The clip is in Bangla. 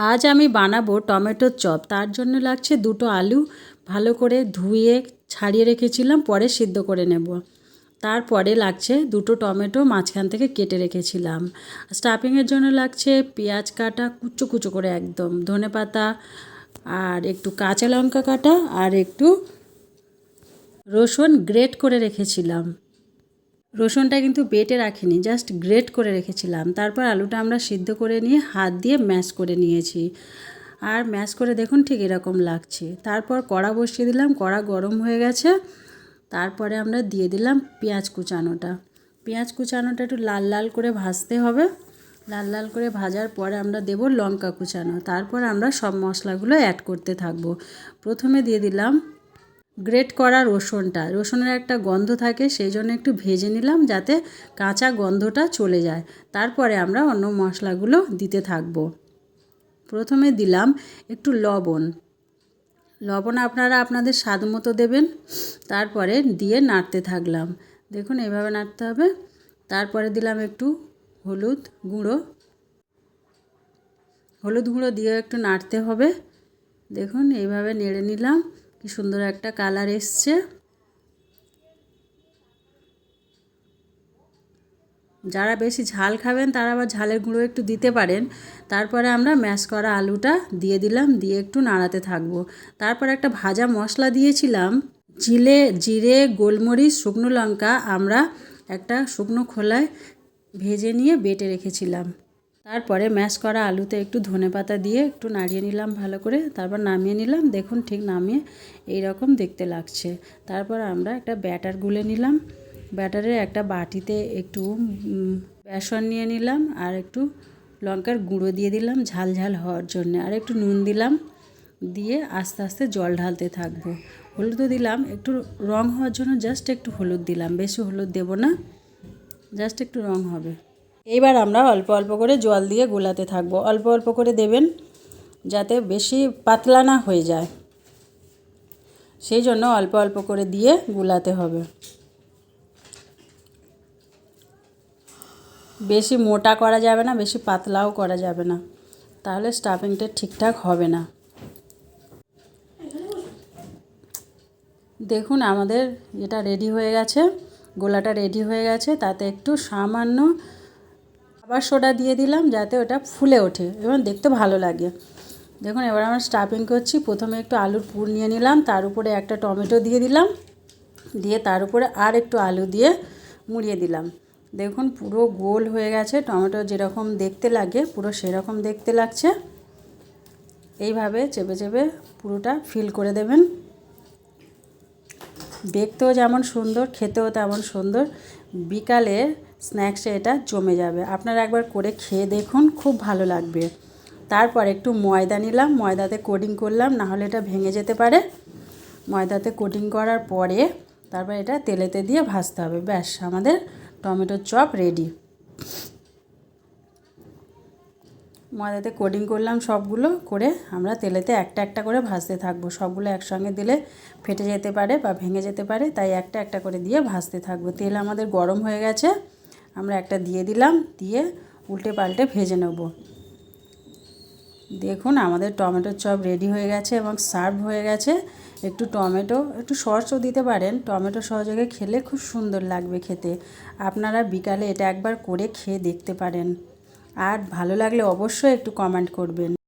আজ আমি বানাবো টমেটোর চপ। তার জন্য লাগছে দুটো আলু ভালো করে ধুয়ে ছাড়িয়ে রেখেছিলাম, পরে সিদ্ধ করে নেব। তারপরে লাগছে দুটো টমেটো মাঝখান থেকে কেটে রেখেছিলাম। স্টাফিংয়ের জন্য লাগছে পেঁয়াজ কাটা কুচো কুচো করে একদম, ধনেপাতা আর একটু কাঁচা লঙ্কা কাটা আর একটু রসুন গ্রেট করে রেখেছিলাম। রসুনটা কিন্তু বেটে রাখিনি, জাস্ট গ্রেট করে রেখেছিলাম। তারপর আলুটা আমরা সিদ্ধ করে নিয়ে হাত দিয়ে ম্যাশ করে নিয়েছি। আর ম্যাশ করে দেখুন ঠিক এরকম লাগছে। তারপর কড়া বসিয়ে দিলাম, কড়া গরম হয়ে গেছে। তারপরে আমরা দিয়ে দিলাম পেঁয়াজ কুচানোটা। পেঁয়াজ কুচানোটা একটু লাল লাল করে ভাজতে হবে। লাল লাল করে ভাজার পরে আমরা দেব লঙ্কা কুচানো। তারপর আমরা সব মশলাগুলো অ্যাড করতে থাকবো। প্রথমে দিয়ে দিলাম গ্রেট করা রসুনটা। রসুনের একটা গন্ধ থাকে, সেই জন্য একটু ভেজে নিলাম যাতে কাঁচা গন্ধটা চলে যায়। তারপরে আমরা অন্য মশলাগুলো দিতে থাকব। প্রথমে দিলাম একটু লবণ। লবণ আপনারা আপনাদের স্বাদ মতো দেবেন। তারপরে দিয়ে নাড়তে থাকলাম। দেখুন এইভাবে নাড়তে হবে। তারপরে দিলাম একটু হলুদ গুঁড়ো। হলুদ গুঁড়ো দিয়ে একটু নাড়তে হবে। দেখুন এইভাবে নেড়ে নিলাম, কি সুন্দর একটা কালার এসছে। যারা বেশি ঝাল খাবেন তারা আবার ঝালের গুঁড়ো একটু দিতে পারেন। তারপরে আমরা ম্যাশ করা আলুটা দিয়ে দিলাম, দিয়ে একটু নাড়াতে থাকবো। তারপর একটা ভাজা মশলা দিয়েছিলাম, জিরে গোলমরিচ শুকনো লঙ্কা আমরা একটা শুকনো খোলায় ভেজে নিয়ে বেটে রেখেছিলাম। তারপরে ম্যাশ করা আলুতে একটু ধনেপাতা দিয়ে একটু নাড়িয়ে নিলাম ভালো করে। তারপর নামিয়ে নিলাম। দেখুন ঠিক নামিয়ে এই রকম দেখতে লাগছে। তারপর আমরা একটা ব্যাটার গুলে নিলাম। ব্যাটারের একটা বাটিতে একটু বেসন নিয়ে নিলাম আর একটু লঙ্কার গুঁড়ো দিয়ে দিলাম ঝাল ঝাল হওয়ার জন্য, আর একটু নুন দিলাম। দিয়ে আস্তে আস্তে জল ঢালতে থাকবো। হলুদও দিলাম একটু রং হওয়ার জন্য, জাস্ট একটু হলুদ দিলাম, বেশি হলুদ দেব না, জাস্ট একটু রং হবে। এইবার আমরা অল্প অল্প করে জল দিয়ে গোলাতে থাকবো। অল্প অল্প করে দেবেন যাতে বেশি পাতলা না হয়ে যায়, সেই জন্য অল্প অল্প করে দিয়ে গোলাতে হবে। বেশি মোটা করা যাবে না, বেশি পাতলাও করা যাবে না, তাহলে স্টাফিংটা ঠিকঠাক হবে না। দেখুন আমাদের এটা রেডি হয়ে গেছে, গোলাটা রেডি হয়ে গেছে। তাতে একটু সামান্য খাবার সোডা দিয়ে দিলাম যাতে ওটা ফুলে ওঠে এবং দেখতে ভালো লাগে। দেখুন এবার আমরা স্টাফিং করছি। প্রথমে একটু আলুর পুর নিয়ে নিলাম, তার উপরে একটা টমেটো দিয়ে দিলাম, দিয়ে তার উপরে আর একটু আলু দিয়ে মুড়িয়ে দিলাম। দেখুন পুরো গোল হয়ে গেছে, টমেটো যেরকম দেখতে লাগে পুরো সেরকম দেখতে লাগছে। এইভাবে চেপে চেপে পুরোটা ফিল করে দেবেন। দেখতেও যেমন সুন্দর, খেতেও তেমন সুন্দর। বিকালে স্ন্যাক্সে এটা জমে যাবে। আপনারা একবার করে খেয়ে দেখুন, খুব ভালো লাগবে। তারপর একটু ময়দা নিলাম, ময়দাতে কোটিং করলাম, নাহলে এটা ভেঙে যেতে পারে। ময়দাতে কোটিং করার পরে তারপর এটা তেলেতে দিয়ে ভাজতে হবে। ব্যাস, আমাদের টমেটোর চপ রেডি। ময়দাতে কোটিং করলাম সবগুলো করে, আমরা তেলেতে একটা একটা করে ভাজতে থাকবো। সবগুলো একসঙ্গে দিলে ফেটে যেতে পারে বা ভেঙে যেতে পারে, তাই একটা একটা করে দিয়ে ভাজতে থাকবো। তেল আমাদের গরম হয়ে গেছে, আমরা একটা দিয়ে দিলাম, দিয়ে উল্টে পাল্টে ভেজে নেব। দেখুন আমাদের টমেটোর চপ রেডি হয়ে গেছে এবং সার্ভ হয়ে গেছে। একটু টমেটো, একটু সসও দিতে পারেন। টমেটো সহযোগে খেলে খুব সুন্দর লাগবে খেতে। আপনারা বিকালে এটা একবার করে খেয়ে দেখতে পারেন। আর ভালো লাগলে অবশ্যই একটু কমেন্ট করবেন।